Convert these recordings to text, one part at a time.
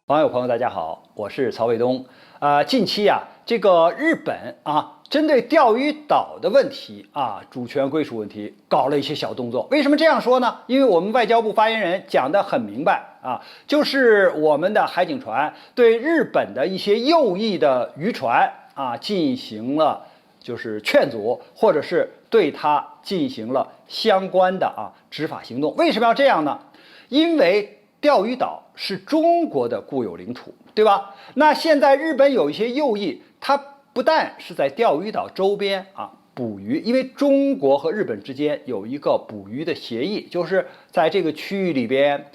网友朋友，大家好，我是曹卫东。近期这个日本针对钓鱼岛的问题主权归属问题搞了一些小动作。为什么这样说呢？因为我们外交部发言人讲得很明白就是我们的海警船对日本的一些右翼的渔船进行了就是劝阻，或者是对它进行了相关的执法行动。为什么要这样呢？因为钓鱼岛是中国的固有领土，对吧？那现在日本有一些右翼，它不但是在钓鱼岛周边捕鱼，因为中国和日本之间有一个捕鱼的协议，就是在这个区域里边，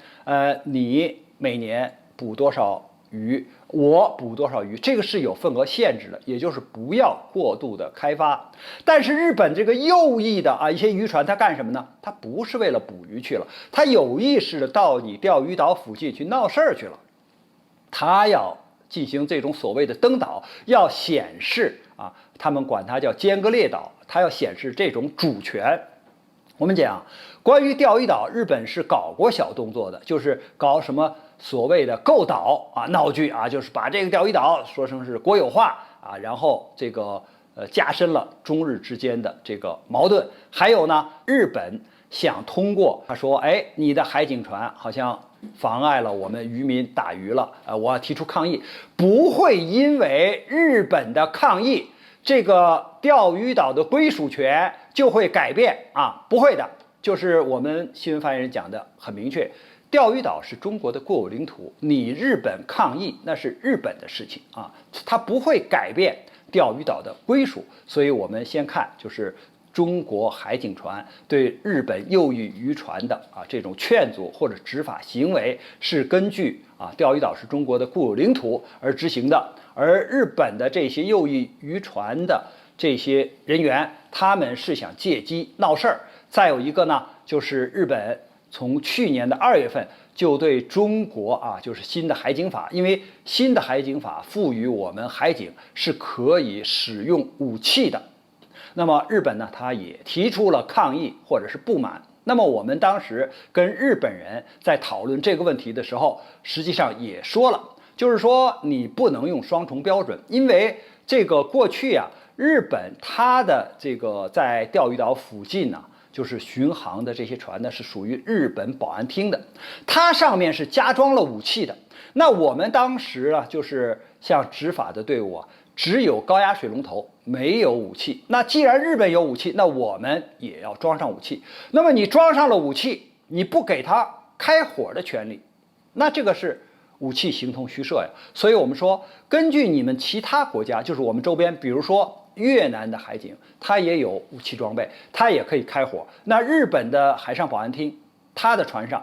你每年捕多少鱼，我捕多少鱼，这个是有份额限制的，也就是不要过度的开发。但是日本这个右翼的一些渔船，它干什么呢？它不是为了捕鱼去了，它有意识的到你钓鱼岛附近去闹事儿去了，它要进行这种所谓的登岛，要显示他们管它叫尖阁列岛，它要显示这种主权。我们讲关于钓鱼岛，日本是搞过小动作的，就是搞什么所谓的购岛闹剧就是把这个钓鱼岛说成是国有化然后这个加深了中日之间的这个矛盾。还有呢，日本想通过他说，你的海警船好像妨碍了我们渔民打鱼了，我要提出抗议。不会因为日本的抗议，这个钓鱼岛的归属权就会改变不会的。就是我们新闻发言人讲的很明确，钓鱼岛是中国的固有领土，你日本抗议那是日本的事情它不会改变钓鱼岛的归属。所以我们先看就是中国海警船对日本右翼渔船的这种劝阻或者执法行为，是根据钓鱼岛是中国的固有领土而执行的。而日本的这些右翼渔船的这些人员，他们是想借机闹事儿。再有一个呢，就是日本从去年的2月份就对中国就是新的海警法，因为新的海警法赋予我们海警是可以使用武器的。那么日本呢，他也提出了抗议或者是不满。那么我们当时跟日本人在讨论这个问题的时候，实际上也说了，就是说你不能用双重标准，因为这个过去日本它的这个在钓鱼岛附近就是巡航的这些船呢，是属于日本保安厅的，它上面是加装了武器的。那我们当时就是像执法的队伍只有高压水龙头，没有武器。那既然日本有武器，那我们也要装上武器。那么你装上了武器，你不给他开火的权利，那这个是武器形同虚设呀。所以我们说，根据你们其他国家，就是我们周边，比如说越南的海警，它也有武器装备，它也可以开火。那日本的海上保安厅，它的船上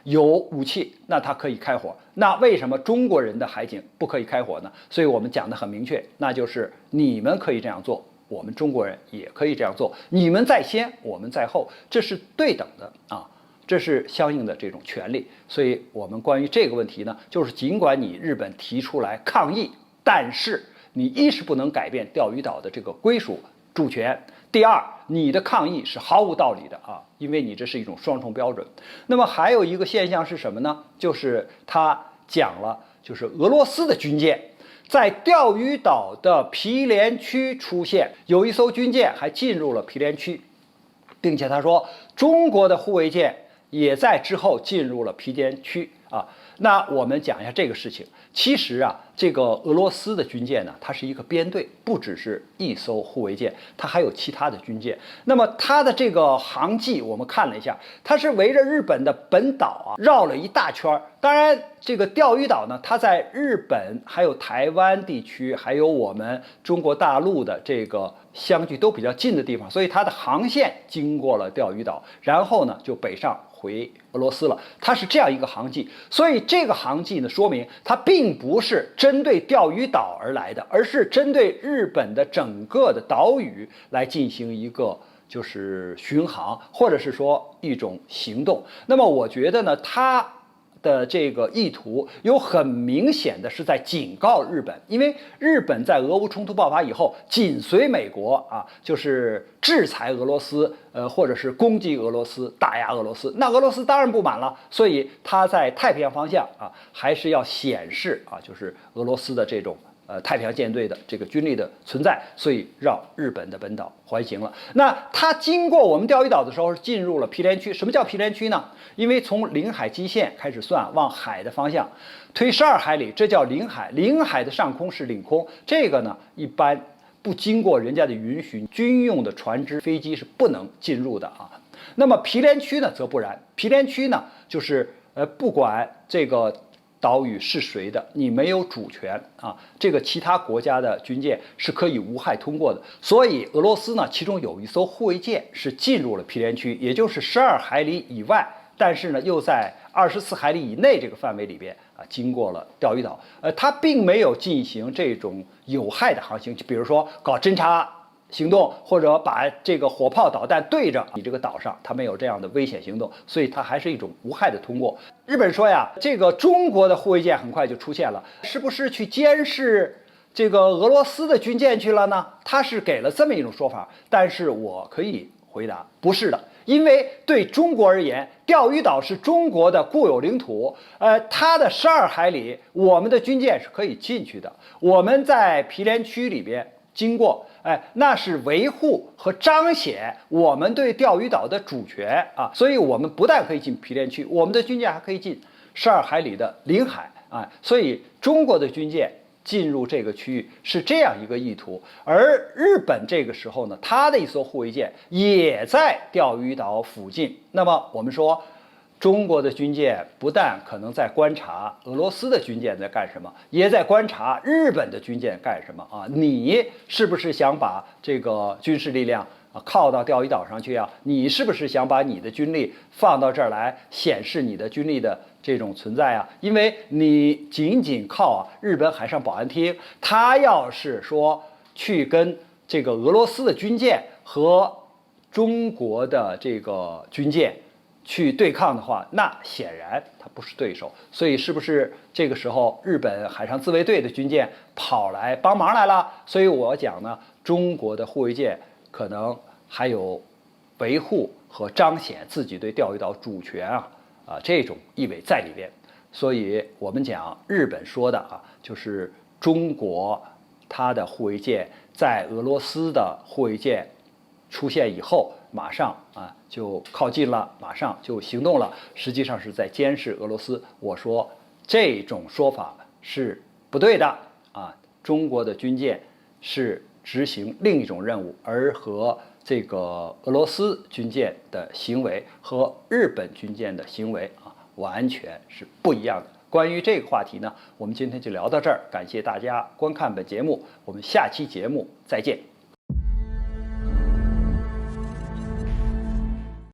有武器，那它可以开火。那为什么中国人的海警不可以开火呢？所以我们讲得很明确，那就是你们可以这样做，我们中国人也可以这样做，你们在先，我们在后，这是对等的这是相应的这种权利。所以我们关于这个问题呢，就是尽管你日本提出来抗议，但是你一是不能改变钓鱼岛的这个归属主权，第二，你的抗议是毫无道理的因为你这是一种双重标准。那么还有一个现象是什么呢？就是他讲了，就是俄罗斯的军舰在钓鱼岛的毗连区出现，有一艘军舰还进入了毗连区，并且他说中国的护卫舰也在之后进入了毗连区那我们讲一下这个事情。其实这个俄罗斯的军舰呢，它是一个编队，不只是一艘护卫舰，它还有其他的军舰。那么它的这个航迹我们看了一下，它是围着日本的本岛绕了一大圈。当然这个钓鱼岛呢，它在日本还有台湾地区还有我们中国大陆的这个相距都比较近的地方，所以它的航线经过了钓鱼岛，然后呢就北上回俄罗斯了，它是这样一个航迹。所以这个航迹呢，说明它并不是针对钓鱼岛而来的，而是针对日本的整个的岛屿来进行一个就是巡航，或者是说一种行动。那么我觉得呢，它的这个意图有很明显的是在警告日本，因为日本在俄乌冲突爆发以后，紧随美国啊，就是制裁俄罗斯，或者是攻击俄罗斯、打压俄罗斯。那俄罗斯当然不满了，所以他在太平洋方向啊，还是要显示啊，就是俄罗斯的这种太平洋舰队的这个军力的存在，所以绕日本的本岛环行了。那它经过我们钓鱼岛的时候，进入了毗连区。什么叫毗连区呢？因为从领海基线开始算，往海的方向推12海里，这叫领海。领海的上空是领空，这个呢一般不经过人家的允许，军用的船只、飞机是不能进入的啊。那么毗连区呢则不然，毗连区呢就是不管这个岛屿是谁的，你没有主权啊，这个其他国家的军舰是可以无害通过的。所以俄罗斯呢，其中有一艘护卫舰是进入了毗连区，也就是12海里以外，但是呢又在24海里以内这个范围里边啊，经过了钓鱼岛。它并没有进行这种有害的航行，就比如说搞侦察行动，或者把这个火炮导弹对着你这个岛上，它没有这样的危险行动，所以它还是一种无害的通过。日本说呀，这个中国的护卫舰很快就出现了，是不是去监视这个俄罗斯的军舰去了呢？他是给了这么一种说法，但是我可以回答，不是的。因为对中国而言，钓鱼岛是中国的固有领土，它的12海里，我们的军舰是可以进去的。我们在毗连区里边经过，那是维护和彰显我们对钓鱼岛的主权啊，所以我们不但可以进毗连区，我们的军舰还可以进12海里的领海啊，所以中国的军舰进入这个区域是这样一个意图。而日本这个时候呢，它的一艘护卫舰也在钓鱼岛附近。那么我们说，中国的军舰不但可能在观察俄罗斯的军舰在干什么，也在观察日本的军舰干什么啊？你是不是想把这个军事力量靠到钓鱼岛上去啊？你是不是想把你的军力放到这儿来显示你的军力的这种存在啊？因为你仅仅靠日本海上保安厅，他要是说去跟这个俄罗斯的军舰和中国的这个军舰去对抗的话，那显然他不是对手。所以是不是这个时候日本海上自卫队的军舰跑来帮忙来了？所以我讲呢，中国的护卫舰可能还有维护和彰显自己对钓鱼岛主权这种意味在里边。所以我们讲日本说的就是中国它的护卫舰在俄罗斯的护卫舰出现以后，马上就靠近了，马上就行动了，实际上是在监视俄罗斯。我说这种说法是不对的中国的军舰是执行另一种任务，而和这个俄罗斯军舰的行为和日本军舰的行为完全是不一样的。关于这个话题呢，我们今天就聊到这儿，感谢大家观看本节目，我们下期节目再见。